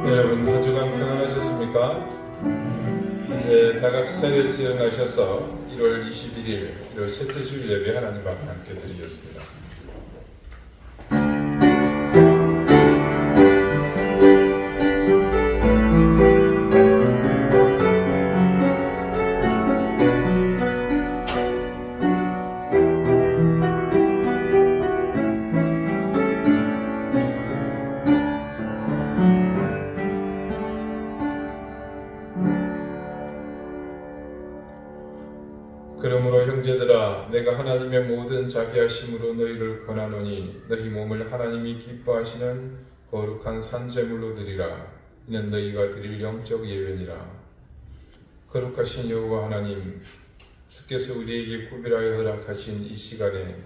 여러분 한 주간 평안하셨습니까? 이제 다 같이 자리에서 일어나셔서 1월 21일 일요일 셋째 주일 예배 하나님 앞에 함께 드리겠습니다. 그러므로 형제들아 내가 하나님의 모든 자비하심으로 너희를 권하노니 너희 몸을 하나님이 기뻐하시는 거룩한 산제물로 드리라. 이는 너희가 드릴 영적 예배니라. 거룩하신 여호와 하나님, 주께서 우리에게 구별하여 허락하신 이 시간에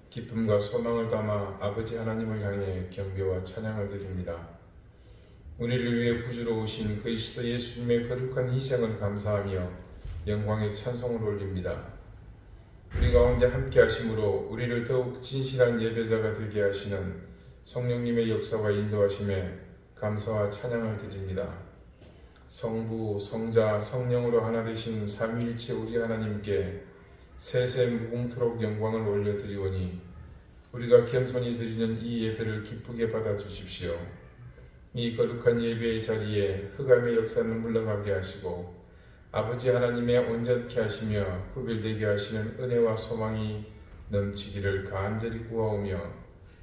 기쁨과 소망을 담아 아버지 하나님을 향해 경배와 찬양을 드립니다. 우리를 위해 구주로 오신 그리스도 예수님의 거룩한 희생을 감사하며 영광의 찬송을 올립니다. 우리 가운데 함께 하심으로 우리를 더욱 진실한 예배자가 되게 하시는 성령님의 역사와 인도하심에 감사와 찬양을 드립니다. 성부, 성자, 성령으로 하나 되신 삼위일체 우리 하나님께 세세 무궁토록 영광을 올려드리오니 우리가 겸손히 드리는 이 예배를 기쁘게 받아주십시오. 이 거룩한 예배의 자리에 흑암의 역사는 물러가게 하시고 아버지 하나님의 온전케 하시며 구별되게 하시는 은혜와 소망이 넘치기를 간절히 구하오며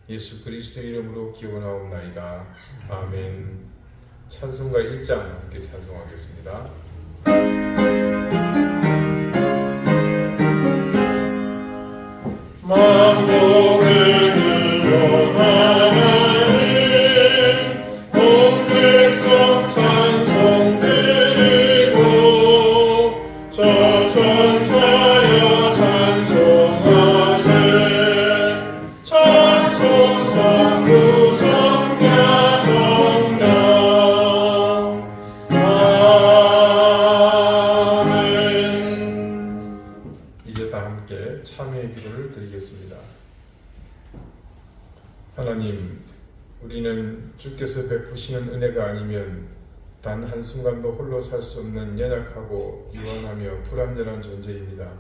예수 그리스도 이름으로 기원하옵나이다. 아멘. 찬송가 1장 함께 찬송하겠습니다. 만복을 하나님, 우리는 주께서 베푸시는 은혜가 아니면 단 한순간도 홀로 살 수 없는 연약하고 유한하며 불완전한 존재입니다.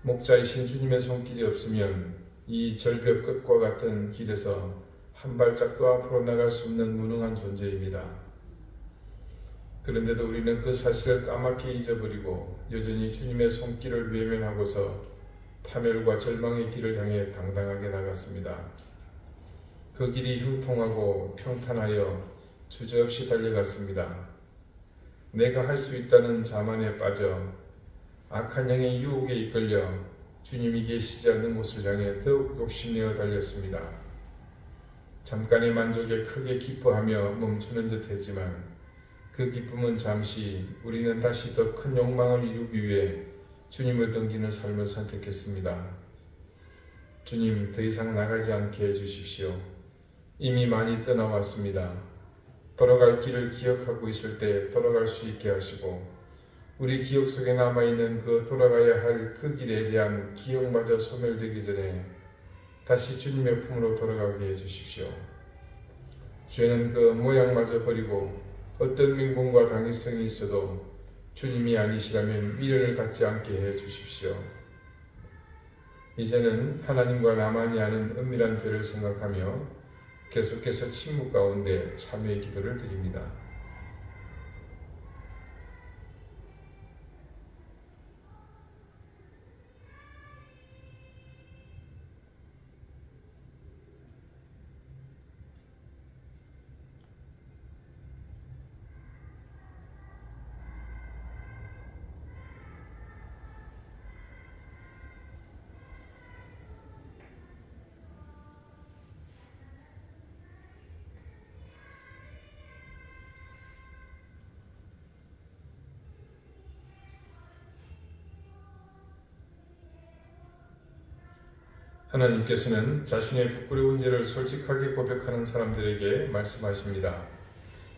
목자이신 주님의 손길이 없으면 이 절벽 끝과 같은 길에서 한 발짝도 앞으로 나갈 수 없는 무능한 존재입니다. 그런데도 우리는 그 사실을 까맣게 잊어버리고 여전히 주님의 손길을 외면하고서 파멸과 절망의 길을 향해 당당하게 나갔습니다. 그 길이 형통하고 평탄하여 주저없이 달려갔습니다. 내가 할 수 있다는 자만에 빠져 악한 영의 유혹에 이끌려 주님이 계시지 않는 곳을 향해 더욱 욕심내어 달렸습니다. 잠깐의 만족에 크게 기뻐하며 멈추는 듯 했지만 그 기쁨은 잠시, 우리는 다시 더 큰 욕망을 이루기 위해 주님을 등기는 삶을 선택했습니다. 주님, 더 이상 나가지 않게 해주십시오. 이미 많이 떠나왔습니다. 돌아갈 길을 기억하고 있을 때 돌아갈 수 있게 하시고 우리 기억 속에 남아있는 그 돌아가야 할 그 길에 대한 기억마저 소멸되기 전에 다시 주님의 품으로 돌아가게 해주십시오. 죄는 그 모양마저 버리고 어떤 명분과 당위성이 있어도 주님이 아니시라면 미련을 갖지 않게 해주십시오. 이제는 하나님과 나만이 아는 은밀한 죄를 생각하며 계속해서 침묵 가운데 참회의 기도를 드립니다. 하나님께서는 자신의 부끄러운 죄를 솔직하게 고백하는 사람들에게 말씀하십니다.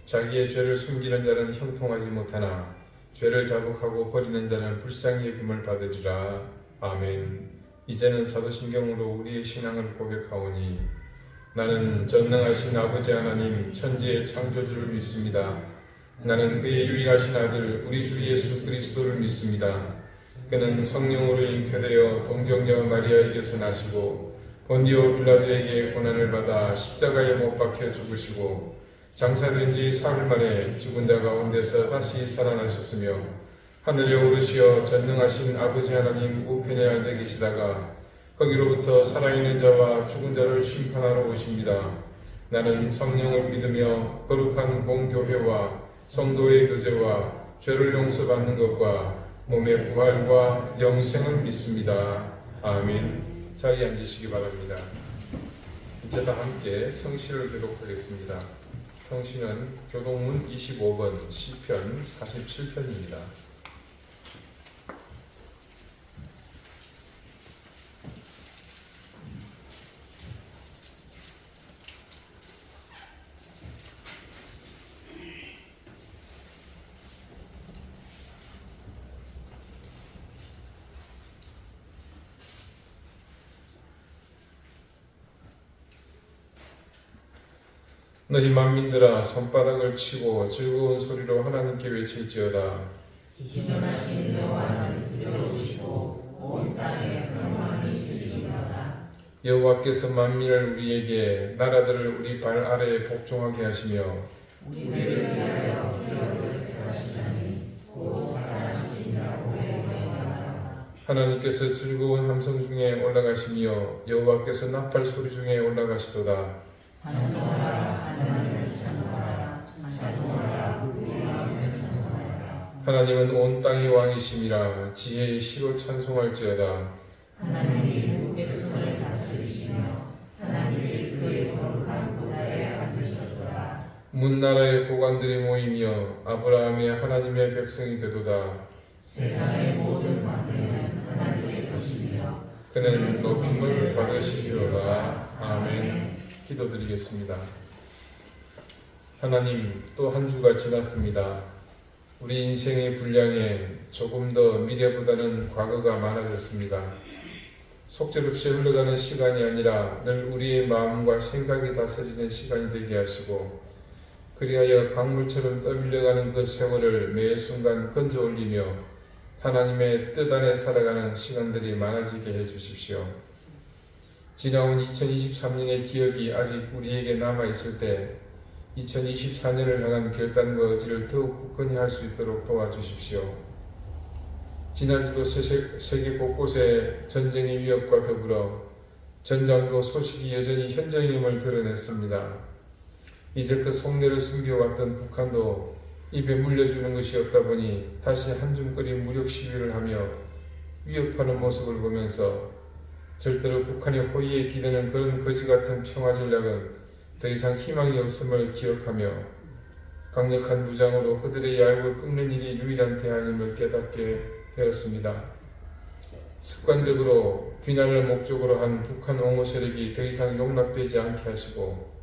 자기의 죄를 숨기는 자는 형통하지 못하나 죄를 자복하고 버리는 자는 불쌍히 여김을 받으리라. 아멘. 이제는 사도신경으로 우리의 신앙을 고백하오니 나는 전능하신 아버지 하나님 천지의 창조주를 믿습니다. 나는 그의 유일하신 아들 우리 주 예수 그리스도를 믿습니다. 그는 성령으로 잉태되어 동정녀 마리아에게서 나시고 본디오 빌라도에게 고난을 받아 십자가에 못 박혀 죽으시고 장사된 지 사흘 만에 죽은 자 가운데서 다시 살아나셨으며 하늘에 오르시어 전능하신 아버지 하나님 우편에 앉아 계시다가 거기로부터 살아있는 자와 죽은 자를 심판하러 오십니다. 나는 성령을 믿으며 거룩한 공교회와 성도의 교제와 죄를 용서받는 것과 몸의 부활과 영생을 믿습니다. 아멘. 자리에 앉으시기 바랍니다. 이제 다 함께 성시를 기록하겠습니다. 성시는 교동문 25번 시편 47편입니다. 너희 만민들아 손바닥을 치고 즐거운 소리로 하나님께 외칠지어다. 지존하신 여호와는 두려우시고 온 땅에 평안이 주시리로다. 여호와께서 만민을 우리에게 나라들을 우리 발 아래에 복종하게 하시며 우리를 위하여 기업을 택하시나니 곧 사랑하신 야곱의 영광이로다. 하나님께서 즐거운 함성 중에 올라가시며 여호와께서 나팔 소리 중에 올라가시도다. 찬송하라 하나님을 찬송하라 찬송하라 우리 왕을 찬송하라. 하나님은 온 땅의 왕이심이라 지혜의 시로 찬송할지어다. 하나님이 백성을 다스리시며 하나님이 그의 거룩한 보좌에 앉으셨도다. 문나라의 고관들이 모이며 아브라함의 하나님의 백성이 되도다. 세상의 모든 왕들은 하나님의 것이며 그는 높임을 받으시리로다. 아멘. 기도드리겠습니다. 하나님, 또 한 주가 지났습니다. 우리 인생의 분량에 조금 더 미래보다는 과거가 많아졌습니다. 속절없이 흘러가는 시간이 아니라 늘 우리의 마음과 생각이 다스리는 시간이 되게 하시고 그리하여 강물처럼 떠밀려가는 그 세월을 매 순간 건져 올리며 하나님의 뜻 안에 살아가는 시간들이 많아지게 해주십시오. 지나온 2023년의 기억이 아직 우리에게 남아있을 때 2024년을 향한 결단과 의지를 더욱 굳건히 할 수 있도록 도와주십시오. 지난주도 세계 곳곳에 전쟁의 위협과 더불어 전장도 소식이 여전히 현장임을 드러냈습니다. 이제껏 속내를 숨겨왔던 북한도 입에 물려주는 것이 없다 보니 다시 한줌거리 무력 시위를 하며 위협하는 모습을 보면서 절대로 북한의 호의에 기대는 그런 거지같은 평화 전략은 더 이상 희망이 없음을 기억하며 강력한 무장으로 그들의 얄을 끊는 일이 유일한 대안임을 깨닫게 되었습니다. 습관적으로 비난을 목적으로 한 북한 옹호 세력이 더 이상 용납되지 않게 하시고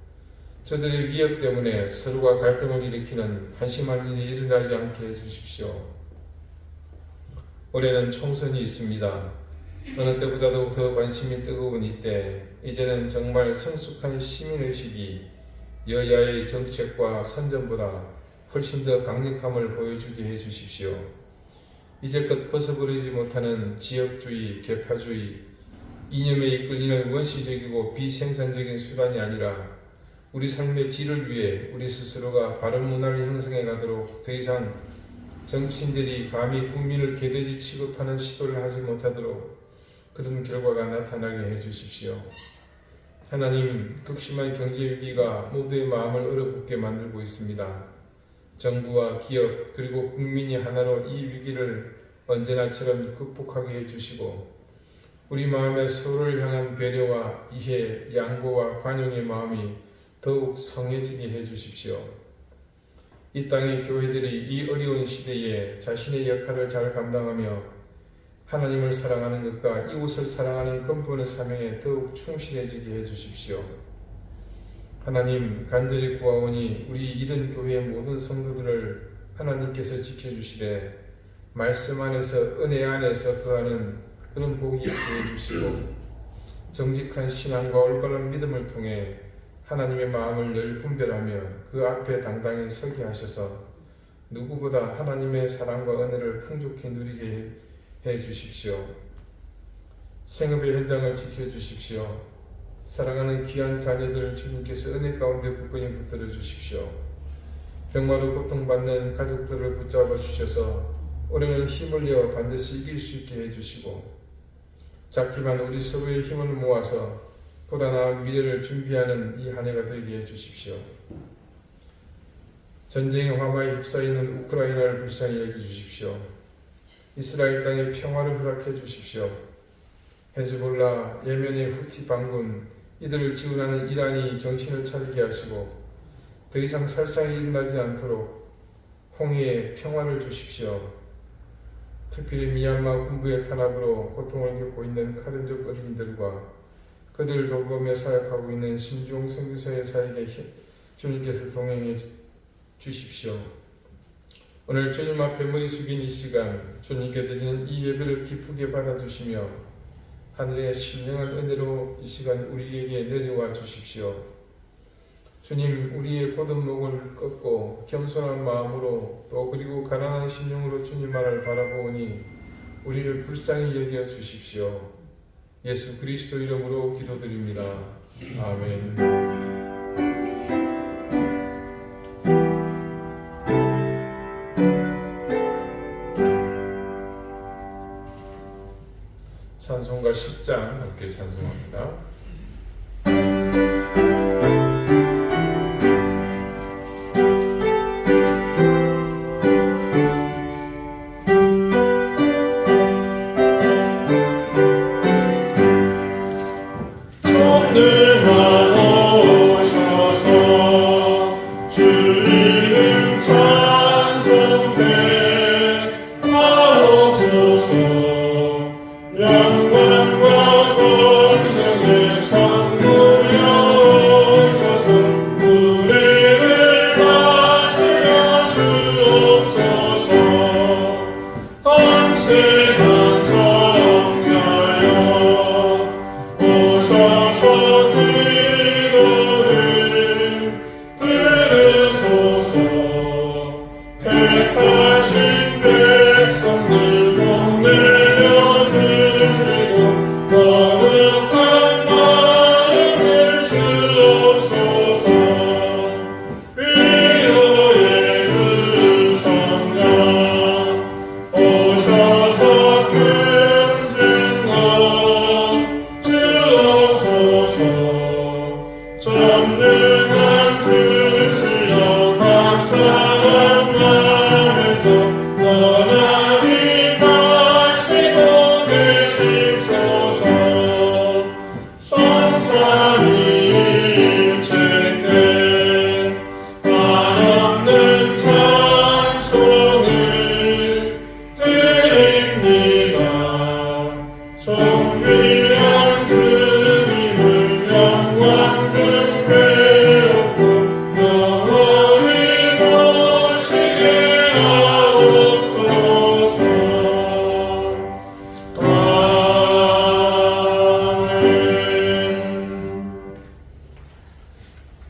저들의 위협 때문에 서로가 갈등을 일으키는 한심한 일이 일어나지 않게 해주십시오. 올해는 총선이 있습니다. 어느 때보다도 더 관심이 뜨거운 이때 이제는 정말 성숙한 시민의식이 여야의 정책과 선전보다 훨씬 더 강력함을 보여주게 해주십시오. 이제껏 벗어버리지 못하는 지역주의, 계파주의, 이념에 이끌리는 원시적이고 비생산적인 수단이 아니라 우리 삶의 질을 위해 우리 스스로가 바른 문화를 형성해 가도록 더 이상 정치인들이 감히 국민을 개돼지 취급하는 시도를 하지 못하도록 그런 결과가 나타나게 해주십시오. 하나님, 극심한 경제위기가 모두의 마음을 얼어붙게 만들고 있습니다. 정부와 기업 그리고 국민이 하나로 이 위기를 언제나처럼 극복하게 해주시고 우리 마음에 서로를 향한 배려와 이해, 양보와 관용의 마음이 더욱 성해지게 해주십시오. 이 땅의 교회들이 이 어려운 시대에 자신의 역할을 잘 감당하며 하나님을 사랑하는 것과 이웃을 사랑하는 근본의 사명에 더욱 충실해지게 해주십시오. 하나님, 간절히 구하오니 우리 이든 교회의 모든 성도들을 하나님께서 지켜주시되 말씀 안에서 은혜 안에서 거하는 그런 복이 있게 해주시고 정직한 신앙과 올바른 믿음을 통해 하나님의 마음을 늘 분별하며 그 앞에 당당히 서게 하셔서 누구보다 하나님의 사랑과 은혜를 풍족히 누리게 해 주십시오. 생업의 현장을 지켜주십시오. 사랑하는 귀한 자녀들을 주님께서 은혜 가운데 굳건히 붙들어 주십시오. 병마로 고통받는 가족들을 붙잡아 주셔서 올해는 힘을 내어 반드시 이길 수 있게 해주시고 작지만 우리 서로의 힘을 모아서 보다 나은 미래를 준비하는 이 한 해가 되게 해주십시오. 전쟁의 화마에 휩싸이는 우크라이나를 불쌍히 여겨주십시오. 이스라엘 땅에 평화를 허락해 주십시오. 헤즈볼라, 예멘의 후티 반군, 이들을 지원하는 이란이 정신을 차리게 하시고 더 이상 살상이 일어나지 않도록 홍해에 평화를 주십시오. 특별히 미얀마 군부의 탄압으로 고통을 겪고 있는 카른족 어린이들과 그들을 돌보며 사역하고 있는 신종 선교사의 사역에 주님께서 동행해 주십시오. 오늘 주님 앞에 머리 숙인 이 시간 주님께 드리는 이 예배를 기쁘게 받아주시며 하늘의 신령한 은혜로 이 시간 우리에게 내려와 주십시오. 주님, 우리의 곧은 목을 꺾고 겸손한 마음으로 또 그리고 가난한 심령으로 주님만을 바라보니 우리를 불쌍히 여겨 주십시오. 예수 그리스도 이름으로 기도드립니다. 아멘. 찬송가 10장 함께 찬송합니다.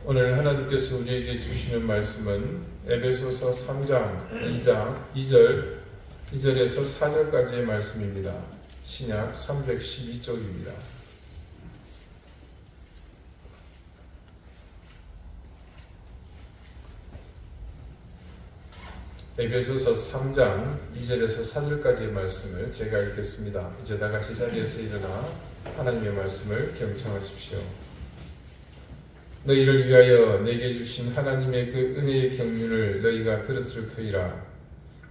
오늘 하나님께서 우리에게 주시는 말씀은 에베소서 3장 2절에서 4절까지의 말씀입니다. 신약 312쪽입니다. 에베소서 3장 2절에서 4절까지의 말씀을 제가 읽겠습니다. 이제 다 같이 자리에서 일어나 하나님의 말씀을 경청하십시오. 너희를 위하여 내게 주신 하나님의 그 은혜의 경륜을 너희가 들었을 터이라.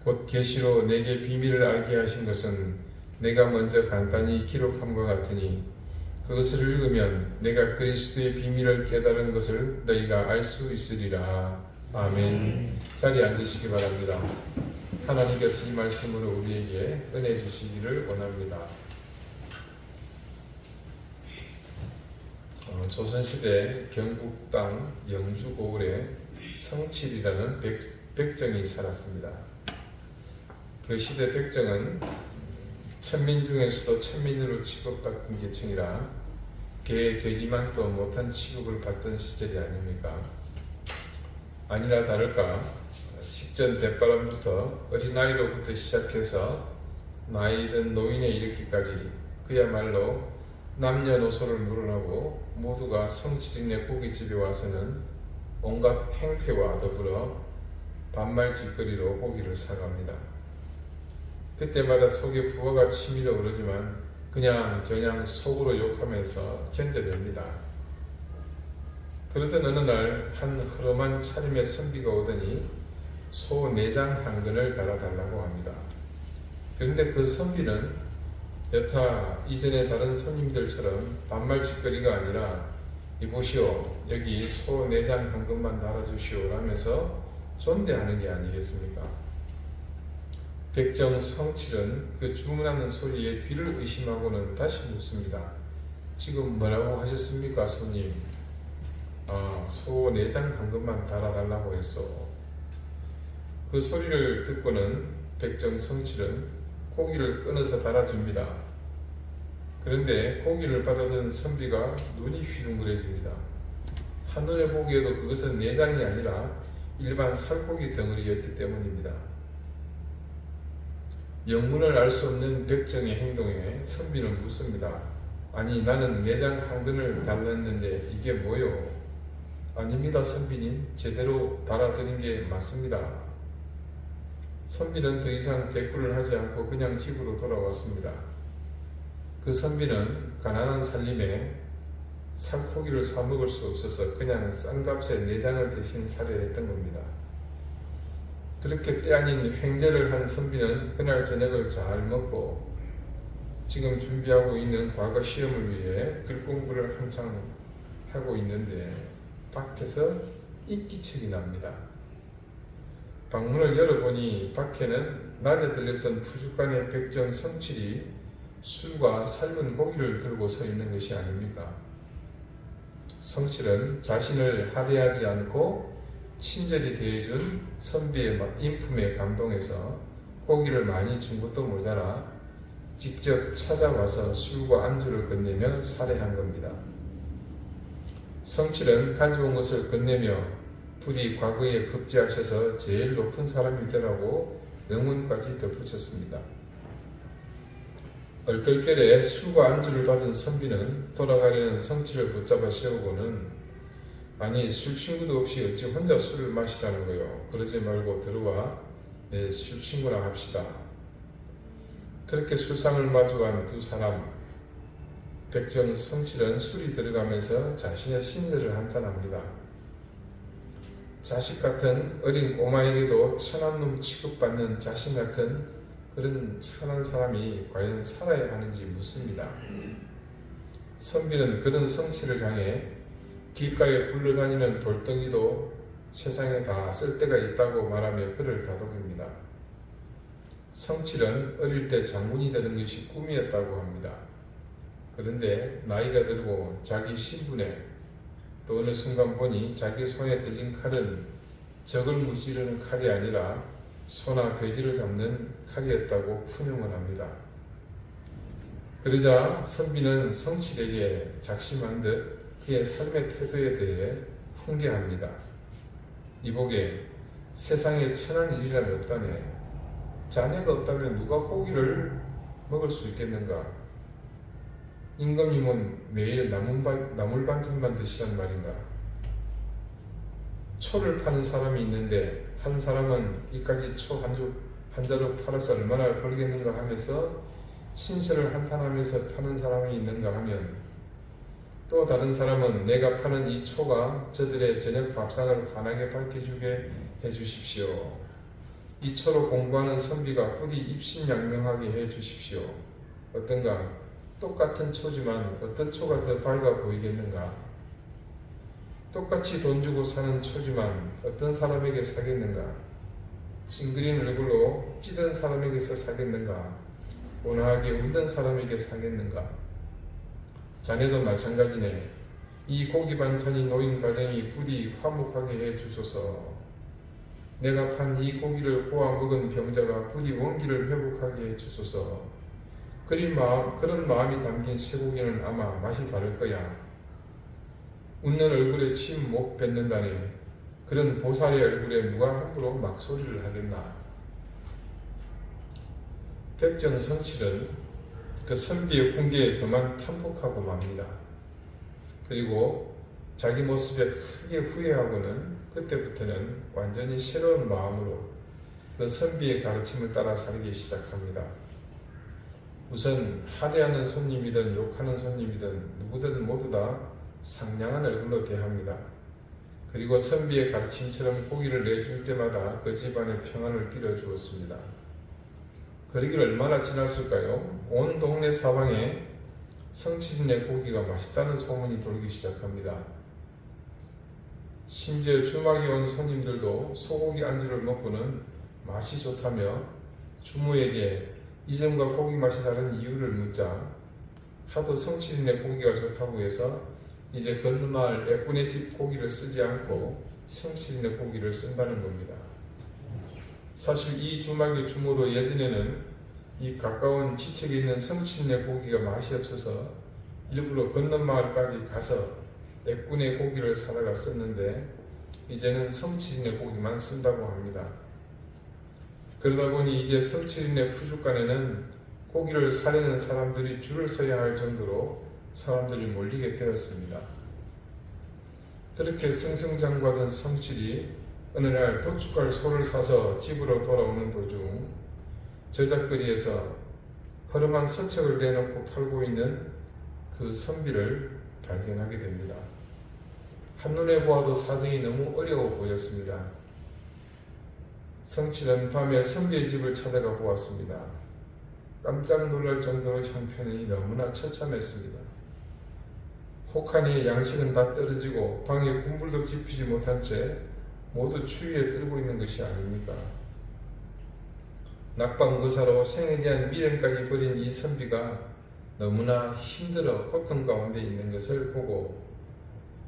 곧 계시로 내게 비밀을 알게 하신 것은 내가 먼저 간단히 기록함과 같으니 그것을 읽으면 내가 그리스도의 비밀을 깨달은 것을 너희가 알 수 있으리라. 아멘. 자리에 앉으시기 바랍니다. 하나님께서 이 말씀으로 우리에게 은혜 주시기를 원합니다. 조선시대 경북 땅 영주 고을에 성칠이라는 백정이 살았습니다. 그 시대 백정은 천민 중에서도 천민으로 취급받은 계층이라 개, 돼지만도 못한 취급을 받던 시절이 아닙니까? 아니나 다를까 식전 대바람부터 어린아이로부터 시작해서 나이든 노인에 이르기까지 그야말로 남녀노소를 물어나고 모두가 성칠인의 고깃집에 와서는 온갖 행패와 더불어 반말짓거리로 고기를 사갑니다. 그때마다 속에 부하가 치밀어 오르지만 그냥 저냥 속으로 욕하면서 견뎌냅니다. 그러던 어느 날 한 흐름한 차림의 선비가 오더니 소 내장 한 근을 달아달라고 합니다. 그런데 그 선비는 여타 이전의 다른 손님들처럼 반말짓거리가 아니라 이보시오, 여기 소 내장 한 근만 달아주시오 라면서 존대하는 게 아니겠습니까? 백정 성칠은 그 주문하는 소리에 귀를 의심하고는 다시 묻습니다. 지금 뭐라고 하셨습니까, 손님? 소 내장 한 근만 달아달라고 했소. 그 소리를 듣고는 백정 성칠은 고기를 끊어서 달아줍니다. 그런데 고기를 받아든 선비가 눈이 휘둥그레집니다. 한눈에 보기에도 그것은 내장이 아니라 일반 살코기 덩어리였기 때문입니다. 영문을 알 수 없는 백정의 행동에 선비는 묻습니다. 아니, 나는 내장 한 근을 달랐는데 이게 뭐요? 아닙니다, 선비님. 제대로 달아드린 게 맞습니다. 선비는 더 이상 대꾸를 하지 않고 그냥 집으로 돌아왔습니다. 그 선비는 가난한 살림에 살코기를 사 먹을 수 없어서 그냥 싼 값에 내장을 대신 살해했던 겁니다. 그렇게 때 아닌 횡재를 한 선비는 그날 저녁을 잘 먹고 지금 준비하고 있는 과거 시험을 위해 글 공부를 한창 하고 있는데 밖에서 인기척이 납니다. 방문을 열어보니 밖에는 낮에 들렸던 푸죽간의 백정 성칠이 술과 삶은 고기를 들고 서 있는 것이 아닙니까? 성칠은 자신을 하대하지 않고 친절히 대해준 선비의 인품에 감동해서 고기를 많이 준 것도 모자라 직접 찾아와서 술과 안주를 건네며 살해한 겁니다. 성칠은 가져온 것을 건네며 부디 과거에 급제하셔서 제일 높은 사람이더라고 영문까지 덧붙였습니다. 얼떨결에 술과 안주를 받은 선비는 돌아가려는 성칠을 붙잡아 세우고는 아니, 술 친구도 없이 어찌 혼자 술을 마시라는 거요. 그러지 말고 들어와 내 술 친구나 합시다. 그렇게 술상을 마주한 두 사람, 백정 성칠은 술이 들어가면서 자신의 신세를 한탄합니다. 자식 같은 어린 꼬마에게도 천한 놈 취급받는 자신 같은 그런 천한 사람이 과연 살아야 하는지 묻습니다. 선비는 그런 성칠을 향해 길가에 굴러다니는 돌덩이도 세상에 다 쓸데가 있다고 말하며 그를 다독입니다. 성칠은 어릴 때 장군이 되는 것이 꿈이었다고 합니다. 그런데 나이가 들고 자기 신분에 또 어느 순간 보니 자기 손에 들린 칼은 적을 무찌르는 칼이 아니라 소나 돼지를 잡는 칼이었다고 푸념을 합니다. 그러자 선비는 성칠에게 작심한 듯 그의 삶의 태도에 대해 훈계합니다. 이보게, 세상에 천한 일이라면 없다네. 자네가 없다면 누가 고기를 먹을 수 있겠는가? 임금님은 매일 나물 반찬만 드시란 말인가? 초를 파는 사람이 있는데 한 사람은 이까지 초 한 자루 팔아서 얼마나 벌겠는가 하면서 신세를 한탄하면서 파는 사람이 있는가 하면 또 다른 사람은 내가 파는 이 초가 저들의 저녁 밥상을 환하게 밝혀주게 해주십시오. 이 초로 공부하는 선비가 부디 입신양명하게 해주십시오. 어떤가? 똑같은 초지만 어떤 초가 더 밝아 보이겠는가? 똑같이 돈 주고 사는 초지만 어떤 사람에게 사겠는가? 찡그린 얼굴로 찌든 사람에게서 사겠는가? 온화하게 웃는 사람에게 사겠는가? 자네도 마찬가지네. 이 고기 반찬이 놓인 가정이 부디 화목하게 해 주소서. 내가 판 이 고기를 고아 먹은 병자가 부디 원기를 회복하게 해 주소서. 그런 마음이 담긴 쇠고기는 아마 맛이 다를 거야. 웃는 얼굴에 침 못 뱉는다니 그런 보살의 얼굴에 누가 함부로 막소리를 하겠나. 백정성칠은 그 선비의 훈계에 그만 탐복하고 맙니다. 그리고 자기 모습에 크게 후회하고는 그때부터는 완전히 새로운 마음으로 그 선비의 가르침을 따라 살기 시작합니다. 우선 하대하는 손님이든 욕하는 손님이든 누구든 모두 다 상냥한 얼굴로 대합니다. 그리고 선비의 가르침처럼 고기를 내줄 때마다 그 집안에 평안을 빌어주었습니다. 그러길 얼마나 지났을까요? 온 동네 사방에 성칠인의 고기가 맛있다는 소문이 돌기 시작합니다. 심지어 주막에 온 손님들도 소고기 안주를 먹고는 맛이 좋다며 주모에게 이전과 고기 맛이 다른 이유를 묻자 하도 성칠인의 고기가 좋다고 해서 이제 건너마을 애꾼의 집 고기를 쓰지 않고 성칠인의 고기를 쓴다는 겁니다. 사실 이 주막의 주모도 예전에는 이 가까운 지척에 있는 성칠인의 고기가 맛이 없어서 일부러 건너마을까지 가서 애꾼의 고기를 사다가 썼는데 이제는 성칠인의 고기만 쓴다고 합니다. 그러다 보니 이제 성칠인의 푸주간에는 고기를 사려는 사람들이 줄을 서야 할 정도로 사람들이 몰리게 되었습니다. 그렇게 승승장구하던 성칠이 어느 날 도축할 소를 사서 집으로 돌아오는 도중 저작거리에서 허름한 서책을 내놓고 팔고 있는 그 선비를 발견하게 됩니다. 한눈에 보아도 사정이 너무 어려워 보였습니다. 성칠은 밤에 선비의 집을 찾아가 보았습니다. 깜짝 놀랄 정도로 형편이 너무나 처참했습니다. 혹하니 양식은 다 떨어지고 방에 군불도 지피지 못한 채 모두 추위에 떨고 있는 것이 아닙니까? 낙방거사로 생에 대한 미련까지 버린 이 선비가 너무나 힘들어 고통 가운데 있는 것을 보고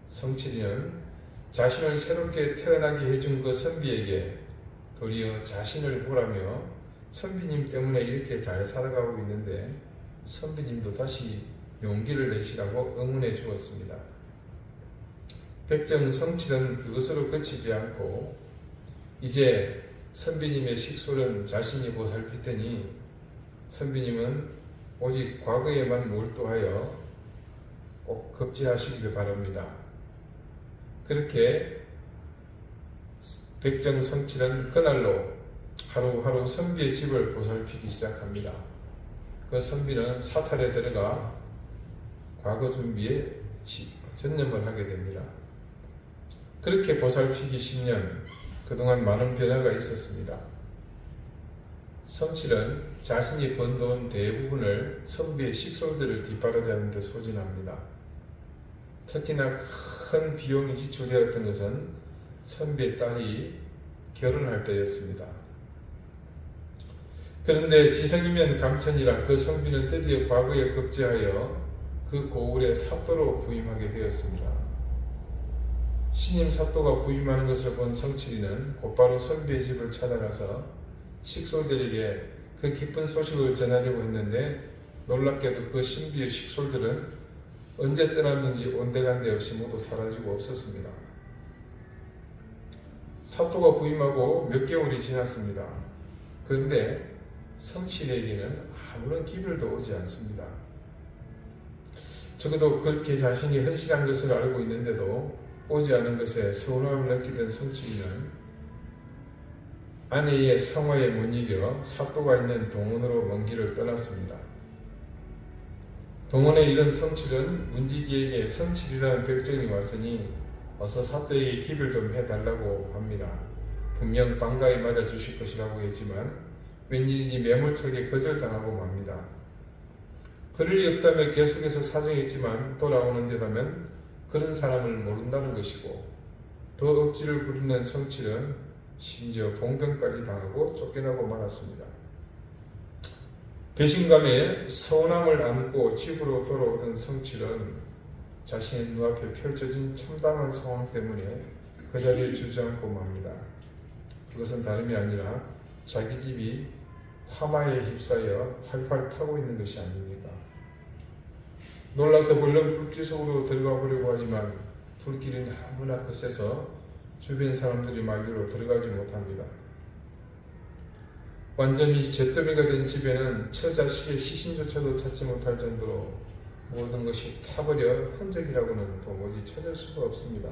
성칠이는 자신을 새롭게 태어나게 해준 그 선비에게 도리어 자신을 보라며 선비님 때문에 이렇게 잘 살아가고 있는데 선비님도 다시 용기를 내시라고 응원해 주었습니다. 백정성칠은 그것으로 그치지 않고 이제 선비님의 식솔은 자신이 보살필 테니 선비님은 오직 과거에만 몰두하여 꼭 급제하시기를 바랍니다. 그렇게 백정성칠은 그날로 하루하루 선비의 집을 보살피기 시작합니다. 그 선비는 사찰에 들어가 과거 준비에 전념을 하게 됩니다. 그렇게 보살피기 10년, 그동안 많은 변화가 있었습니다. 성칠은 자신이 번 돈 대부분을 선비의 식솔들을 뒷바라지하는 데 소진합니다. 특히나 큰 비용이 지출되었던 것은 선비의 딸이 결혼할 때였습니다. 그런데 지성이면 감천이라 그 성비는 드디어 과거에 급제하여 그 고을에 사또로 부임하게 되었습니다. 신임 사또가 부임하는 것을 본 성칠이는 곧바로 선비의 집을 찾아가서 식솔들에게 그 기쁜 소식을 전하려고 했는데 놀랍게도 그 신비의 식솔들은 언제 떠났는지 온데간데 없이 모두 사라지고 없었습니다. 사또가 부임하고 몇 개월이 지났습니다. 그런데 성칠에게는 아무런 기별도 오지 않습니다. 적어도 그렇게 자신이 헌신한 것을 알고 있는데도 오지 않은 것에 서운함을 느끼던 성칠이는 아내의 성화에 못 이겨 사또가 있는 동원으로 먼 길을 떠났습니다. 동원에 이른 성칠은 문지기에게 성칠이라는 백정이 왔으니 어서 사또에게 기별 좀 해달라고 합니다. 분명 반가이 맞아주실 것이라고 했지만 웬일인지 매몰차게 거절당하고 맙니다. 그럴 리 없다며 계속해서 사정했지만 돌아오는 데다면 그런 사람을 모른다는 것이고 더 억지를 부리는 성칠은 심지어 봉변까지 당하고 쫓겨나고 말았습니다. 배신감에 서운함을 안고 집으로 돌아오던 성칠은 자신의 눈앞에 펼쳐진 참담한 상황 때문에 그 자리에 주저앉고 맙니다. 그것은 다름이 아니라 자기 집이 화마에 휩싸여 활활 타고 있는 것이 아닙니까? 놀라서 얼른 불길 속으로 들어가 보려고 하지만 불길이 너무나 거세서 주변 사람들이 말대로 들어가지 못합니다. 완전히 잿더미가 된 집에는 처자식의 시신조차도 찾지 못할 정도로 모든 것이 타버려 흔적이라고는 도무지 찾을 수가 없습니다.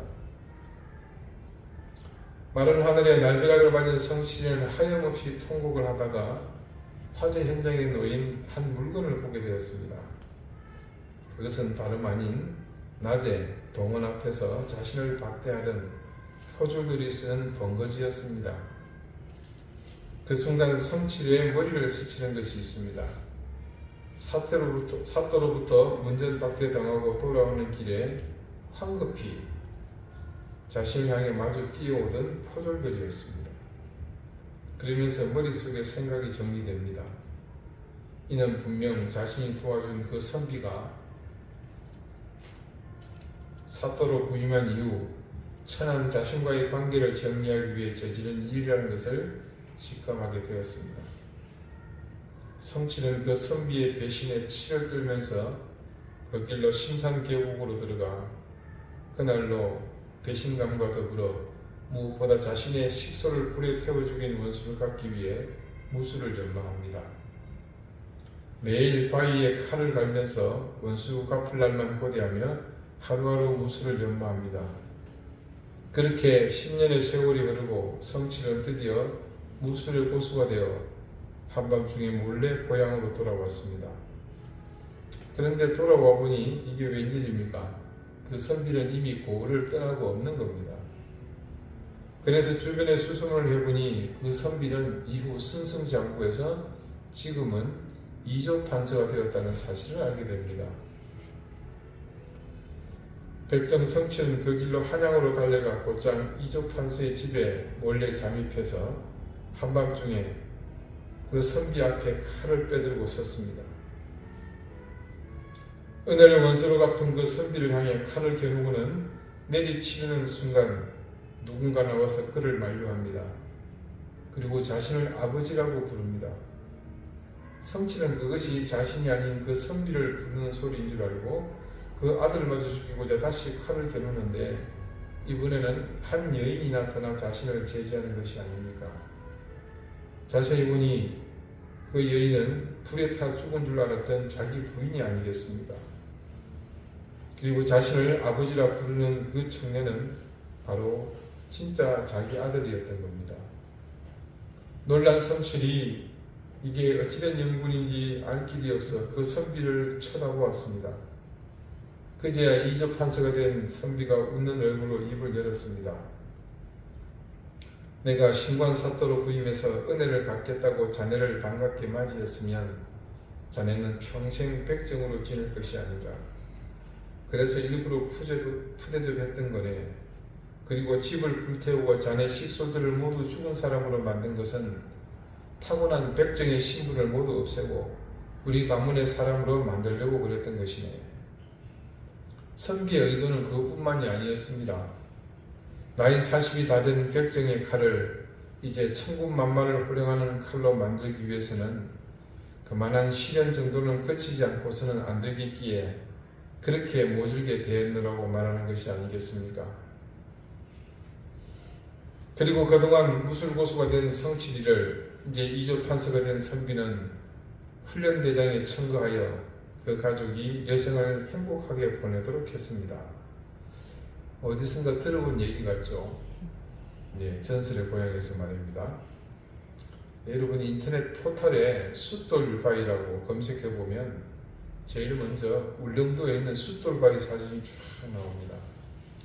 마른 하늘에 날벼락을 맞은 성실이는 하염없이 통곡을 하다가 화재 현장에 놓인 한 물건을 보게 되었습니다. 그것은 다름 아닌 낮에 동원 앞에서 자신을 박대하던 포졸들이 쓰는 번거지였습니다. 그 순간 성칠의 머리를 스치는 것이 있습니다. 사또로부터 문전박대 당하고 돌아오는 길에 황급히 자신을 향해 마주 뛰어오던 포졸들이었습니다. 그러면서 머릿속에 생각이 정리됩니다. 이는 분명 자신이 도와준 그 선비가 사또로 부임한 이후 천한 자신과의 관계를 정리하기 위해 저지른 일이라는 것을 직감하게 되었습니다. 성칠은 그 선비의 배신에 치를 들면서 그 길로 심산계곡으로 들어가 그날로 배신감과 더불어 무엇보다 자신의 식소를 불에 태워 죽인 원수를 갚기 위해 무술을 연마합니다. 매일 바위에 칼을 갈면서 원수 갚을 날만 고대하며 하루하루 무술을 연마합니다. 그렇게 10년의 세월이 흐르고 성칠은 드디어 무술의 고수가 되어 한밤중에 몰래 고향으로 돌아왔습니다. 그런데 돌아와 보니 이게 웬일입니까? 그 선비는 이미 고을을 떠나고 없는 겁니다. 그래서 주변에 수소문을 해보니 그 선비는 이후 승승장구해서 지금은 이조판서가 되었다는 사실을 알게 됩니다. 백정 성칠은 그 길로 한양으로 달려가 곧장 이조판서의 집에 몰래 잠입해서 한밤중에 그 선비 앞에 칼을 빼들고 섰습니다. 은혜를 원수로 갚은 그 선비를 향해 칼을 겨누고는 내리치려는 순간 누군가 나와서 그를 만류합니다. 그리고 자신을 아버지라고 부릅니다. 성칠은 그것이 자신이 아닌 그 선비를 부르는 소리인 줄 알고 그 아들마저 죽이고자 다시 칼을 겨누는데 이번에는 한 여인이 나타나 자신을 제지하는 것이 아닙니까? 자세히 보니 그 여인은 불에 타 죽은 줄 알았던 자기 부인이 아니겠습니까? 그리고 자신을 아버지라 부르는 그 청년은 바로 진짜 자기 아들이었던 겁니다. 놀란 성칠이 이게 어찌된 영군인지 알 길이 없어 그 선비를 쳐다보았습니다. 그제야 이조판서가 된 선비가 웃는 얼굴로 입을 열었습니다. 내가 신관 사또로 부임해서 은혜를 갚겠다고 자네를 반갑게 맞이했으면 자네는 평생 백정으로 지낼 것이 아닌가. 그래서 일부러 푸대접했던 거네. 그리고 집을 불태우고 자네 식솔들을 모두 죽은 사람으로 만든 것은 타고난 백정의 신분을 모두 없애고 우리 가문의 사람으로 만들려고 그랬던 것이네. 선비의 의도는 그것뿐만이 아니었습니다. 나이 40이 다 된 백정의 칼을 이제 천군만마를 호령하는 칼로 만들기 위해서는 그만한 시련 정도는 거치지 않고서는 안 되겠기에 그렇게 모질게 대했느라고 말하는 것이 아니겠습니까? 그리고 그동안 무술고수가 된 성칠이를 이제 이조판서가 된 선비는 훈련대장에 청구하여 그 가족이 여생을 행복하게 보내도록 했습니다. 어디선가 들어본 얘기 같죠? 네, 전설의 고향에서 말입니다. 여러분이 인터넷 포털에 숫돌바위라고 검색해보면 제일 먼저 울릉도에 있는 숫돌바위 사진이 쭉 나옵니다.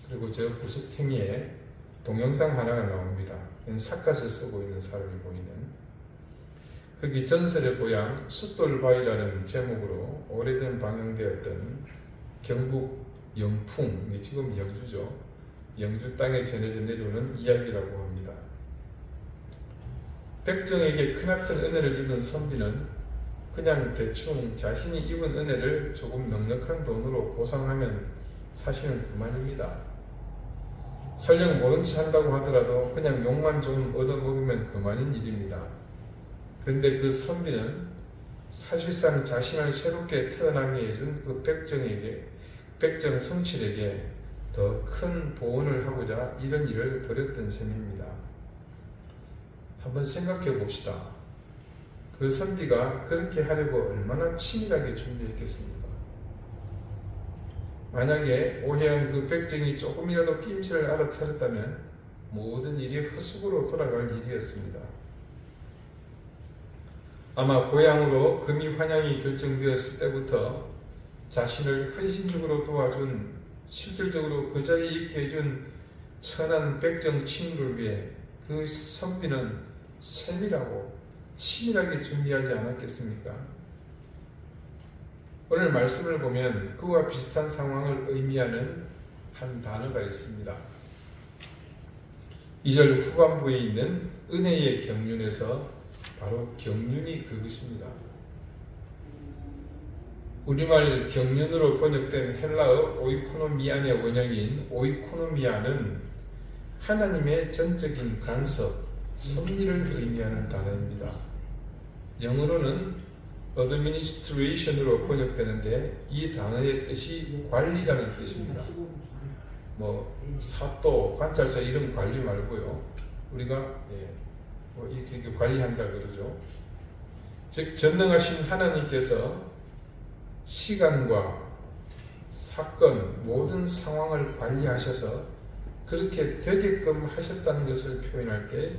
그리고 저 구석탱이에 동영상 하나가 나옵니다. 삿갓을 쓰고 있는 사람이 보이는. 거기 전설의 고향 숫돌바위라는 제목으로 오래전 방영되었던 경북 영풍, 지금 영주죠. 영주 땅에 전해져 내려오는 이야기라고 합니다. 백정에게 크나큰 은혜를 입은 선비는 그냥 대충 자신이 입은 은혜를 조금 넉넉한 돈으로 보상하면 사실은 그만입니다. 설령 모른 체 한다고 하더라도 그냥 욕만 좀 얻어먹으면 그만인 일입니다. 그런데 그 선비는 사실상 자신을 새롭게 태어나게 해준 그 백정 성실에게 더 큰 보온을 하고자 이런 일을 벌였던 셈입니다. 한번 생각해 봅시다. 그 선비가 그렇게 하려고 얼마나 치밀하게 준비했겠습니까? 만약에 오해한 그 백정이 조금이라도 낌새를 알아차렸다면 모든 일이 헛수고로 돌아갈 일이었습니다. 아마 고향으로 금이 환양이 결정되었을 때부터 자신을 헌신적으로 도와준, 실질적으로 그 자리에 있게 해준 천한 백정 친구를 위해 그 선비는 세밀하고 치밀하게 준비하지 않았겠습니까? 오늘 말씀을 보면 그와 비슷한 상황을 의미하는 한 단어가 있습니다. 2절 후반부에 있는 은혜의 경륜에서 바로 경륜이 그것입니다. 우리말 경륜으로 번역된 헬라어 오이코노미아의 원형인 오이코노미아는 하나님의 전적인 간섭, 섭리를 의미하는 단어입니다. 영어로는 administration으로 번역되는데 이 단어의 뜻이 관리라는 뜻입니다. 사또, 관찰사 이런 관리 말고요. 우리가 이렇게 관리한다 그러죠. 즉 전능하신 하나님께서 시간과 사건, 모든 상황을 관리하셔서 그렇게 되게끔 하셨다는 것을 표현할 때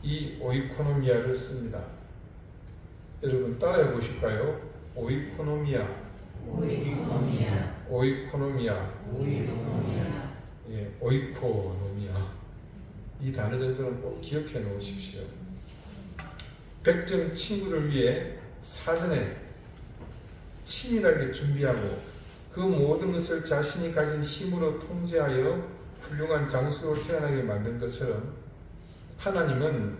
이 오이코노미아를 씁니다. 여러분 따라해 보실까요? 오이코노미아. 오이코노미아. 오이코노미아. 오이코노미아. 예, 오이코노미아. 이 단어 정도는 꼭 기억해 놓으십시오. 백정 친구를 위해 사전에 치밀하게 준비하고 그 모든 것을 자신이 가진 힘으로 통제하여 훌륭한 장수로 태어나게 만든 것처럼 하나님은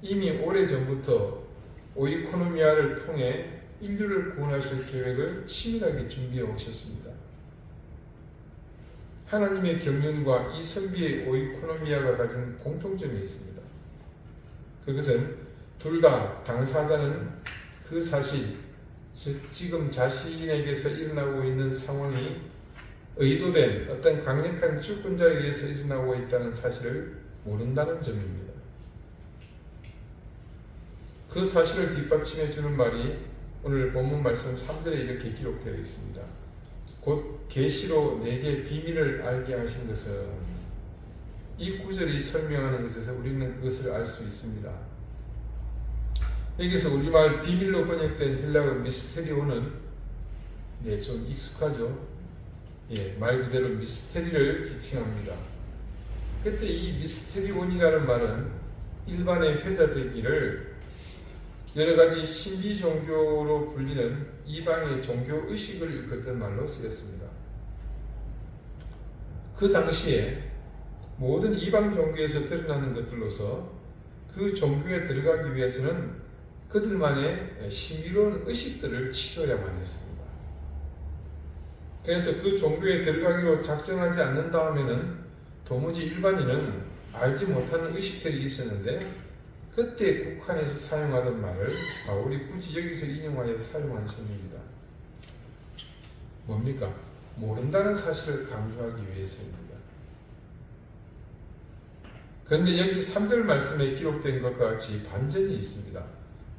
이미 오래전부터 오이코노미아를 통해 인류를 구원하실 계획을 치밀하게 준비해 오셨습니다. 하나님의 경륜과 이 선비의 오이코노미아가 가진 공통점이 있습니다. 그것은 둘 다 당사자는 그 사실, 즉 지금 자신에게서 일어나고 있는 상황이 의도된 어떤 강력한 주권자에 의해서 일어나고 있다는 사실을 모른다는 점입니다. 그 사실을 뒷받침해 주는 말이 오늘 본문 말씀 3절에 이렇게 기록되어 있습니다. 곧 계시로 내게 비밀을 알게 하신 것은, 이 구절이 설명하는 것에서 우리는 그것을 알 수 있습니다. 여기서 우리말 비밀로 번역된 헬라어 미스테리오는 좀 익숙하죠. 말 그대로 미스테리를 지칭합니다. 그때 이 미스테리온이라는 말은 일반의 회자되기를 여러 가지 신비 종교로 불리는 이방의 종교 의식을 일컫던 말로 쓰였습니다. 그 당시에 모든 이방 종교에서 드러나는 것들로서 그 종교에 들어가기 위해서는 그들만의 신비로운 의식들을 치러야만 했습니다. 그래서 그 종교에 들어가기로 작정하지 않는 다음에는 도무지 일반인은 알지 못하는 의식들이 있었는데, 그때 국한에서 사용하던 말을 바울이 굳이 여기서 인용하여 사용한 셈입니다. 뭡니까? 모른다는 사실을 강조하기 위해서입니다. 그런데 여기 3절 말씀에 기록된 것과 같이 반전이 있습니다.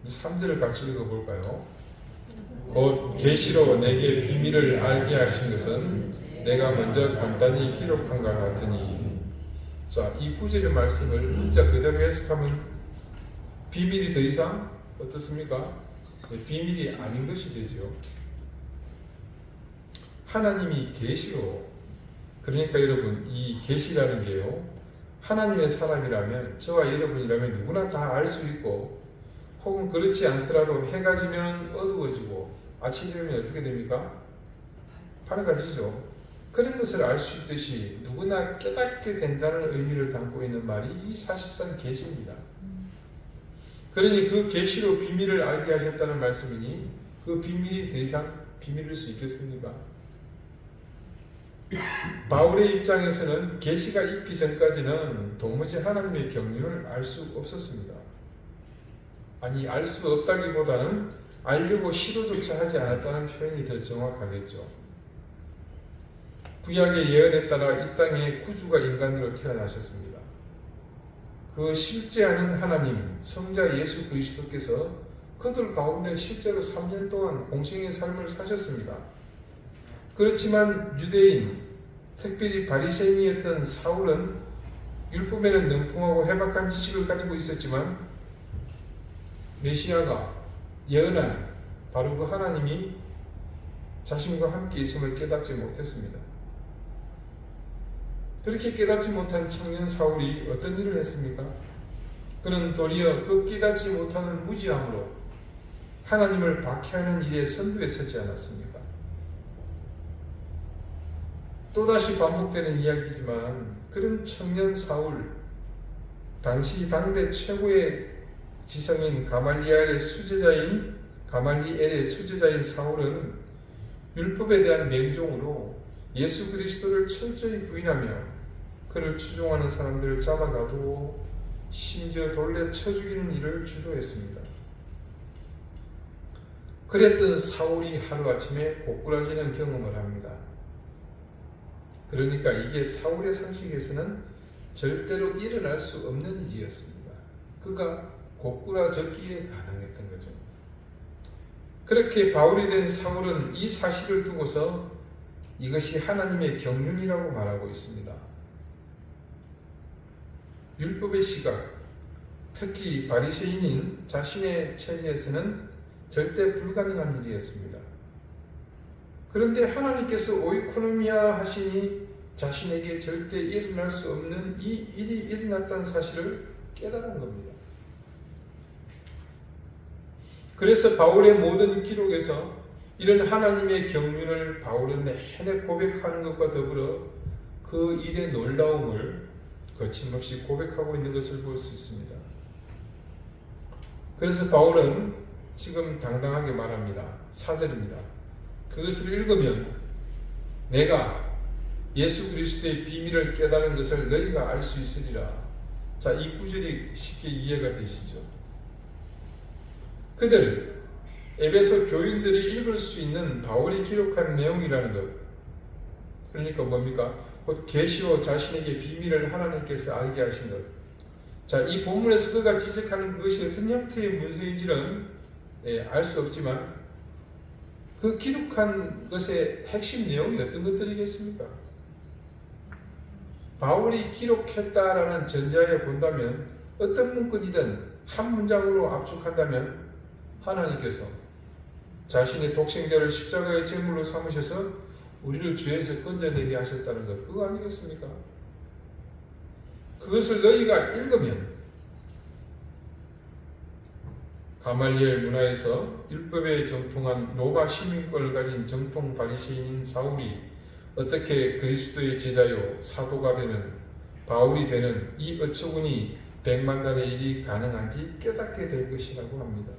3절을 같이 읽어볼까요? 곧 계시로 내게 비밀을 알게 하신 것은 내가 먼저 간단히 기록한 것 같으니. 자, 이 9절의 말씀을 문자 그대로 해석하면 비밀이 더 이상 어떻습니까? 비밀이 아닌 것이 되죠. 하나님이 계시로, 그러니까 여러분 이 계시라는 게요, 하나님의 사람이라면, 저와 여러분이라면 누구나 다 알 수 있고, 혹은 그렇지 않더라도 해가 지면 어두워지고 아침이 되면 어떻게 됩니까? 밝아지죠. 그런 것을 알 수 있듯이 누구나 깨닫게 된다는 의미를 담고 있는 말이 사실상 계시입니다. 그러니 그 계시로 비밀을 알게 하셨다는 말씀이니 그 비밀이 더 이상 비밀일 수 있겠습니까? 바울의 입장에서는 계시가 있기 전까지는 도무지 하나님의 경륜을 알 수 없었습니다. 아니 알 수 없다기보다는 알려고 시도조차 하지 않았다는 표현이 더 정확하겠죠. 구약의 예언에 따라 이 땅에 구주가 인간으로 태어나셨습니다. 그 실제하는 하나님, 성자 예수 그리스도께서 그들 가운데 실제로 3년 동안 공생의 삶을 사셨습니다. 그렇지만 유대인, 특별히 바리새인이었던 사울은 율법에는 능통하고 해박한 지식을 가지고 있었지만 메시아가 예언한 바로 그 하나님이 자신과 함께 있음을 깨닫지 못했습니다. 그렇게 깨닫지 못한 청년 사울이 어떤 일을 했습니까? 그는 도리어 그 깨닫지 못하는 무지함으로 하나님을 박해하는 일에 선두에 서지 않았습니까? 또다시 반복되는 이야기지만 그런 청년 사울, 당시 당대 최고의 지성인 가말리엘의 수제자인 사울은 율법에 대한 맹종으로 예수 그리스도를 철저히 부인하며 그를 추종하는 사람들을 잡아가두고 심지어 돌려 쳐 죽이는 일을 주도했습니다. 그랬던 사울이 하루아침에 고꾸라지는 경험을 합니다. 그러니까 이게 사울의 상식에서는 절대로 일어날 수 없는 일이었습니다. 그가 고꾸라졌기에 가능했던 거죠. 그렇게 바울이 된 사울은 이 사실을 두고서 이것이 하나님의 경륜이라고 말하고 있습니다. 율법의 시각, 특히 바리새인인 자신의 체제에서는 절대 불가능한 일이었습니다. 그런데 하나님께서 오이코노미아 하시니 자신에게 절대 일어날 수 없는 이 일이 일어났다는 사실을 깨달은 겁니다. 그래서 바울의 모든 기록에서 이런 하나님의 경륜을 바울은 내내 고백하는 것과 더불어 그 일의 놀라움을 거침없이 고백하고 있는 것을 볼 수 있습니다. 그래서 바울은 지금 당당하게 말합니다. 4절입니다. 그것을 읽으면 내가 예수 그리스도의 비밀을 깨달은 것을 너희가 알 수 있으리라. 자, 이 구절이 쉽게 이해가 되시죠? 그들 에베소 교인들이 읽을 수 있는 바울이 기록한 내용이라는 것. 그러니까 뭡니까? 곧 계시로 자신에게 비밀을 하나님께서 알게 하신 것. 자, 이 본문에서 그가 지적하는 그것이 어떤 형태의 문서인지는 알 수 없지만 그 기록한 것의 핵심 내용이 어떤 것들이겠습니까? 바울이 기록했다라는 전제하에 본다면 어떤 문구이든 한 문장으로 압축한다면 하나님께서 자신의 독생자를 십자가의 제물로 삼으셔서 우리를 죄에서 건져내게 하셨다는 것, 그거 아니겠습니까? 그것을 너희가 읽으면 가말리엘 문화에서 율법에 정통한 로마 시민권을 가진 정통 바리새인인 사울이 어떻게 그리스도의 제자요 사도가 되는 바울이 되는 이 어처구니 백만단의 일이 가능한지 깨닫게 될 것이라고 합니다.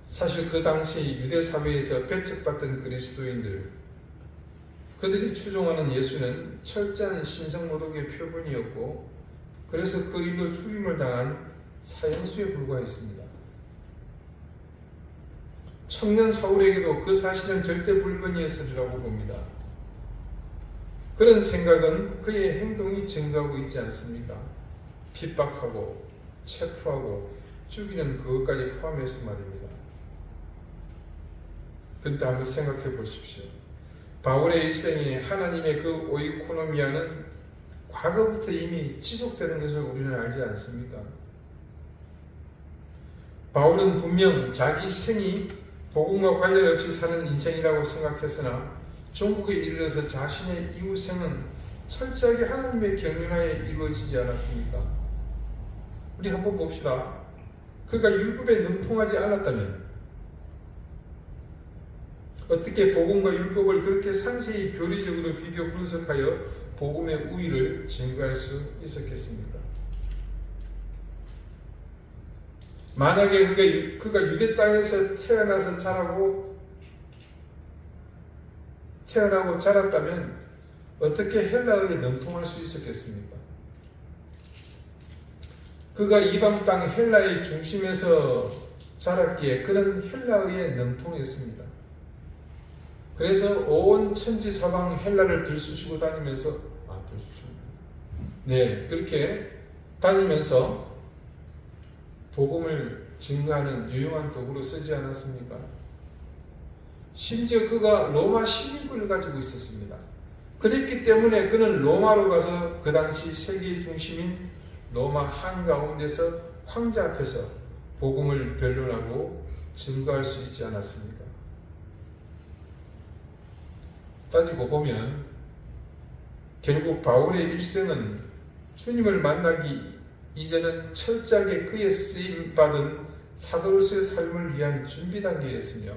사실 그 당시 유대 사회에서 배척받던 그리스도인들, 그들이 추종하는 예수는 철저한 신성모독의 표본이었고 그래서 그 일로 죽임을 당한 사형수에 불과했습니다. 청년 사울에게도 그 사실은 절대 불건이었으리라고 봅니다. 그런 생각은 그의 행동이 증가하고 있지 않습니까? 핍박하고 체포하고 죽이는 그것까지 포함해서 말입니다. 그런데 한번 생각해 보십시오. 바울의 일생에 하나님의 그 오이코노미아는 과거부터 이미 지속되는 것을 우리는 알지 않습니까? 바울은 분명 자기 생이 복음과 관련 없이 사는 인생이라고 생각했으나 종국에 이르러서 자신의 이후 생은 철저하게 하나님의 경륜하에 이루어지지 않았습니까? 우리 한번 봅시다. 그가 율법에 능통하지 않았다면 어떻게 복음과 율법을 그렇게 상세히 교리적으로 비교 분석하여 복음의 우위를 증거할 수 있었겠습니까? 만약에 그가 유대 땅에서 태어나고 자랐다면 어떻게 헬라어에 능통할 수 있었겠습니까? 그가 이방 땅 헬라의 중심에서 자랐기에 그는 헬라어에 능통했습니다. 그래서 온 천지 사방 헬라를 들쑤시고 다니면서 그렇게 다니면서 복음을 증거하는 유용한 도구로 쓰지 않았습니까? 심지어 그가 로마 시민권을 가지고 있었습니다. 그랬기 때문에 그는 로마로 가서 그 당시 세계의 중심인 로마 한가운데서 황제 앞에서 복음을 변론하고 증거할 수 있지 않았습니까? 따지고 보면 결국 바울의 일생은 주님을 만나기 이전은 철저하게 그의 쓰임받은 사도로서의 삶을 위한 준비 단계였으며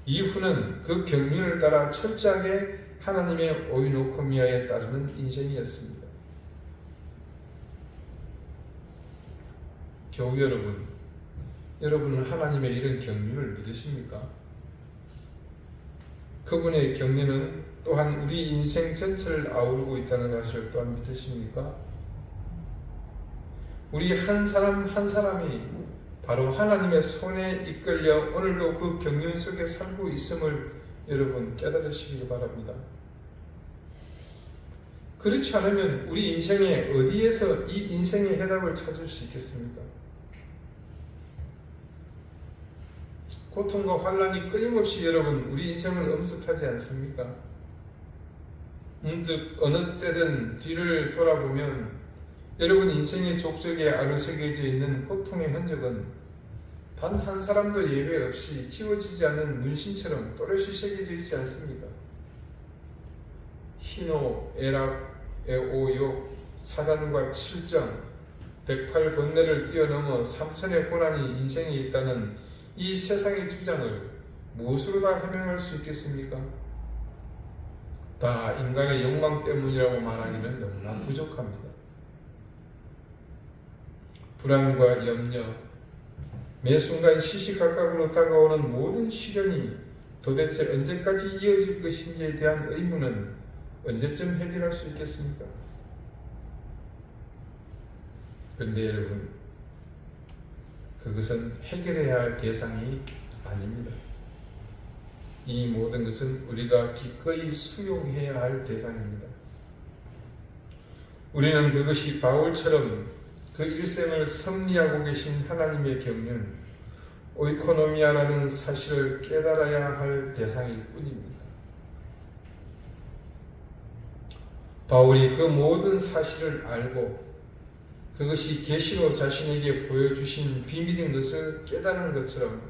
이후는 그 경륜을 따라 철저하게 하나님의 오이노코미아에 따르는 인생이었습니다. 교우 여러분은 하나님의 이런 경륜을 믿으십니까? 그분의 경륜은 또한 우리 인생 전체를 아우르고 있다는 사실을 또한 믿으십니까? 우리 한 사람 한 사람이 바로 하나님의 손에 이끌려 오늘도 그 경륜 속에 살고 있음을 여러분 깨달으시길 바랍니다. 그렇지 않으면 우리 인생에 어디에서 이 인생의 해답을 찾을 수 있겠습니까? 고통과 환난이 끊임없이 여러분 우리 인생을 엄습하지 않습니까? 문득 어느 때든 뒤를 돌아보면 여러분 인생의 족적에 아로새겨져 있는 고통의 흔적은 단 한 사람도 예외 없이 지워지지 않은 문신처럼 또렷이 새겨져 있지 않습니까? 희노, 애락, 애오욕, 사단과 칠정, 108번뇌를 뛰어넘어 3천의 고난이 인생에 있다는 이 세상의 주장을 무엇으로 다 해명할 수 있겠습니까? 다 인간의 욕망 때문이라고 말하기는 너무나 부족합니다. 불안과 염려, 매 순간 시시각각으로 다가오는 모든 시련이 도대체 언제까지 이어질 것인지에 대한 의문은 언제쯤 해결할 수 있겠습니까? 그런데 여러분, 그것은 해결해야 할 대상이 아닙니다. 이 모든 것은 우리가 기꺼이 수용해야 할 대상입니다. 우리는 그것이 바울처럼 그 일생을 섭리하고 계신 하나님의 경륜, 오이코노미아라는 사실을 깨달아야 할 대상일 뿐입니다. 바울이 그 모든 사실을 알고 그것이 계시로 자신에게 보여주신 비밀인 것을 깨달은 것처럼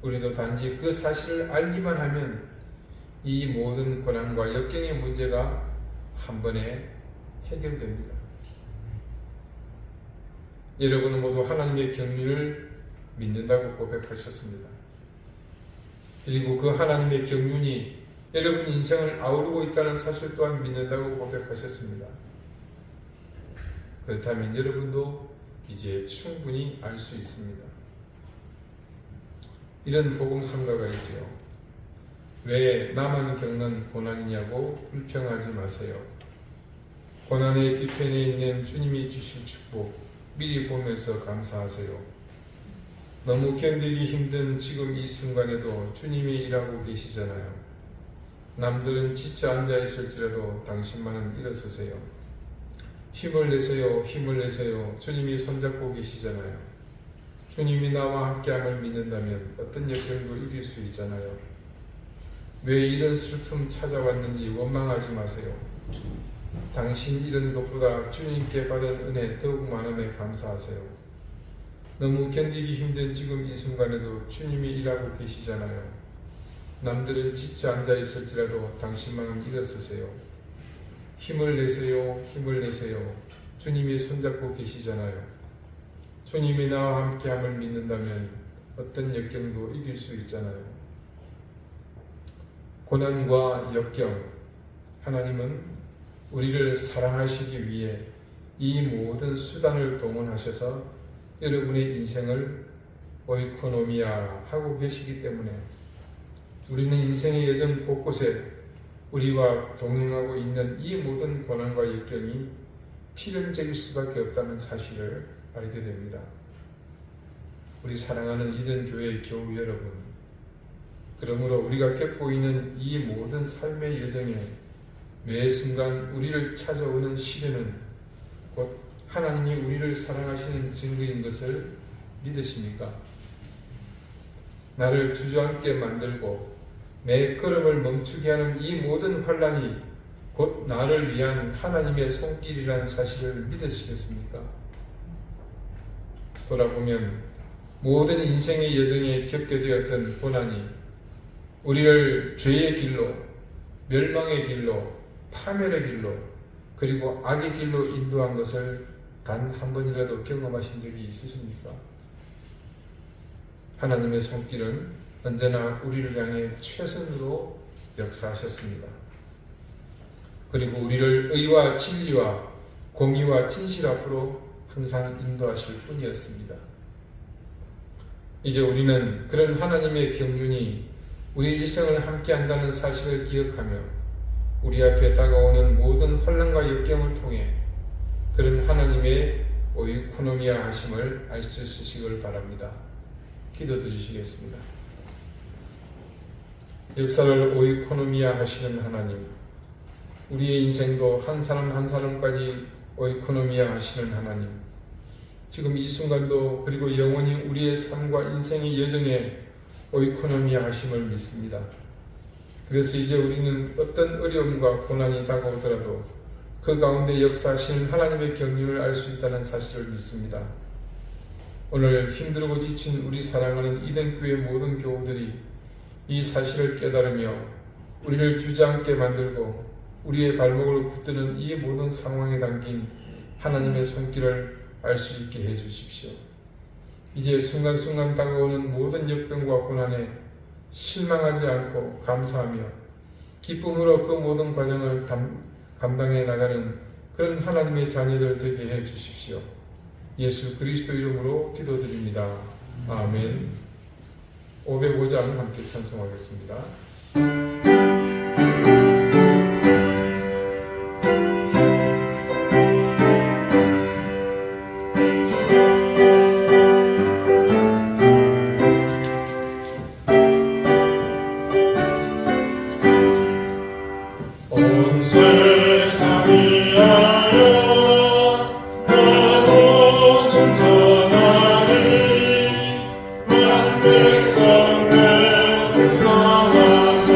우리도 단지 그 사실을 알기만 하면 이 모든 고난과 역경의 문제가 한 번에 해결됩니다. 여러분은 모두 하나님의 경륜을 믿는다고 고백하셨습니다. 그리고 그 하나님의 경륜이 여러분 인생을 아우르고 있다는 사실 또한 믿는다고 고백하셨습니다. 그렇다면 여러분도 이제 충분히 알 수 있습니다. 이런 복음성가가 있지요. 왜 나만 겪는 고난이냐고 불평하지 마세요. 고난의 뒤편에 있는 주님이 주실 축복 미리 보면서 감사하세요. 너무 견디기 힘든 지금 이 순간에도 주님이 일하고 계시잖아요. 남들은 지쳐 앉아 있을지라도 당신만은 일어서세요. 힘을 내세요. 힘을 내세요. 주님이 손잡고 계시잖아요. 주님이 나와 함께함을 믿는다면 어떤 역경도 이길 수 있잖아요. 왜 이런 슬픔 찾아왔는지 원망하지 마세요. 당신 잃은 것보다 주님께 받은 은혜 더욱 많음에 감사하세요. 너무 견디기 힘든 지금 이 순간에도 주님이 일하고 계시잖아요. 남들은 지쳐 앉아 있을지라도 당신만은 일어서세요. 힘을 내세요. 힘을 내세요. 주님이 손잡고 계시잖아요. 주님이 나와 함께함을 믿는다면 어떤 역경도 이길 수 있잖아요. 고난과 역경, 하나님은 우리를 사랑하시기 위해 이 모든 수단을 동원하셔서 여러분의 인생을 오이코노미아 하고 계시기 때문에 우리는 인생의 여정 곳곳에 우리와 동행하고 있는 이 모든 고난과 역경이 필연적일 수밖에 없다는 사실을 알게 됩니다. 우리 사랑하는 이든 교회의 교우 여러분, 그러므로 우리가 겪고 있는 이 모든 삶의 여정에 매 순간 우리를 찾아오는 시련은 곧 하나님이 우리를 사랑하시는 증거인 것을 믿으십니까? 나를 주저앉게 만들고 내 걸음을 멈추게 하는 이 모든 환난이 곧 나를 위한 하나님의 손길이라는 사실을 믿으시겠습니까? 돌아보면 모든 인생의 여정에 겪게 되었던 고난이 우리를 죄의 길로, 멸망의 길로, 파멸의 길로, 그리고 악의 길로 인도한 것을 단 한 번이라도 경험하신 적이 있으십니까? 하나님의 손길은 언제나 우리를 향해 최선으로 역사하셨습니다. 그리고 우리를 의와 진리와 공의와 진실 앞으로 항상 인도하실 뿐이었습니다. 이제 우리는 그런 하나님의 경륜이 우리 일생을 함께 한다는 사실을 기억하며 우리 앞에 다가오는 모든 환난과 역경을 통해 그런 하나님의 오이코노미아 하심을 알 수 있으시길 바랍니다. 기도드리시겠습니다. 역사를 오이코노미아 하시는 하나님, 우리의 인생도 한 사람 한 사람까지 오이코노미아 하시는 하나님, 지금 이 순간도 그리고 영원히 우리의 삶과 인생의 여정에 오이코노미아 하심을 믿습니다. 그래서 이제 우리는 어떤 어려움과 고난이 다가오더라도 그 가운데 역사하시는 하나님의 경륜을 알 수 있다는 사실을 믿습니다. 오늘 힘들고 지친 우리 사랑하는 이든교회 모든 교우들이 이 사실을 깨달으며 우리를 주저앉게 만들고 우리의 발목을 붙드는 이 모든 상황에 담긴 하나님의 손길을 알 수 있게 해 주십시오. 이제 순간순간 다가오는 모든 역경과 고난에 실망하지 않고 감사하며 기쁨으로 그 모든 과정을 감당해 나가는 그런 하나님의 자녀들 되게 해 주십시오. 예수 그리스도 이름으로 기도드립니다. 아멘. 505장 함께 찬송하겠습니다. 온 세상 위하여 나오는 전하리 만 백성 되어 나와서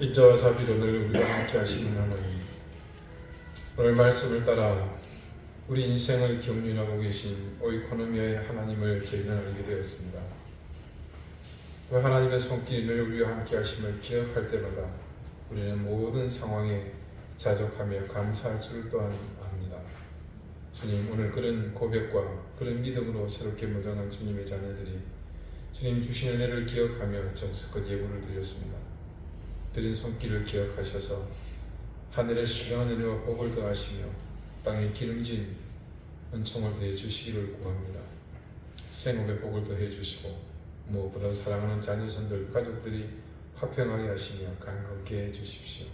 인자와 자비로 늘 우리와 함께 하시는 하나님, 오늘 말씀을 따라 우리 인생을 경륜하고 계신 오이코노미아의 하나님을 저희는 알게 되었습니다. 그 하나님의 손길이 늘 우리와 함께 하심을 기억할 때마다 우리는 모든 상황에 자족하며 감사할 줄 또한 압니다. 주님, 오늘 그런 고백과 그런 믿음으로 새롭게 무장한 주님의 자녀들이 주님 주신 은혜를 기억하며 정성껏 예물을 드렸습니다. 드린 손길을 기억하셔서 하늘의 신령한 은혜와 복을 더하시며 땅에 기름진 은총을 더해 주시기를 구합니다. 생업의 복을 더해 주시고 무엇보다 사랑하는 자녀손들 가족들이 화평하게 하시며 강건케 해 주십시오.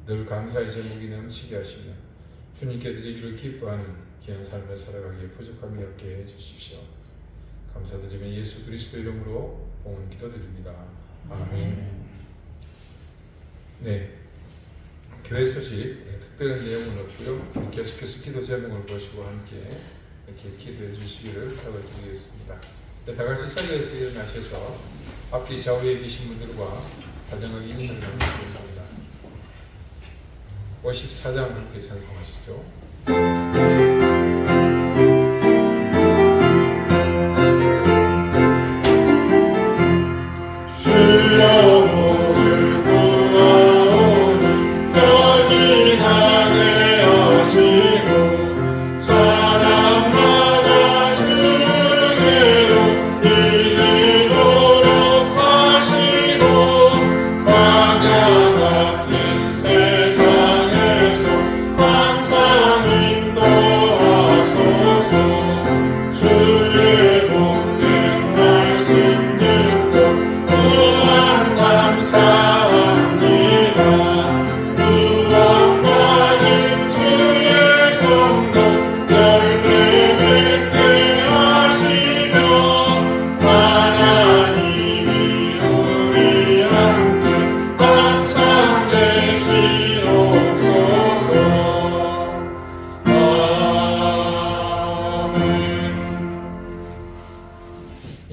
늘 감사의 제목이 넘치게 하시며 주님께 드리기를 기뻐하는 귀한 삶을 살아가기에 부족함이 없게 해 주십시오. 감사드리며 예수 그리스도 이름으로 봉헌 기도드립니다. 아멘. 네, 교회 소식 특별한 내용은 없고요. 계속해서 기도 제목을 보시고 함께 이렇게 기도해 주시기를 부탁드리겠습니다. 네, 다 같이 자리에서 일어나셔서 앞뒤 좌우에 계신 분들과 다정하게 인사를 나누겠습니다. 54장 함께 찬송하시죠.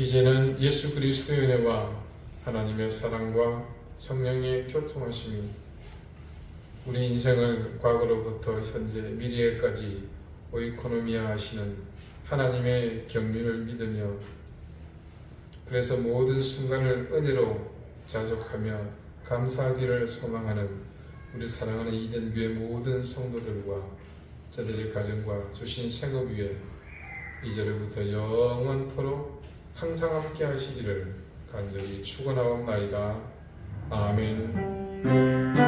이제는 예수 그리스도의 은혜와 하나님의 사랑과 성령의 교통하심이 우리 인생을 과거로부터 현재 미래에까지 오이코노미아 하시는 하나님의 경륜을 믿으며 그래서 모든 순간을 은혜로 자족하며 감사하기를 소망하는 우리 사랑하는 이든교회 모든 성도들과 저들의 가정과 주신 생업 위에 이제로부터 영원토록 항상 함께 하시기를 간절히 축원하옵나이다. 아멘.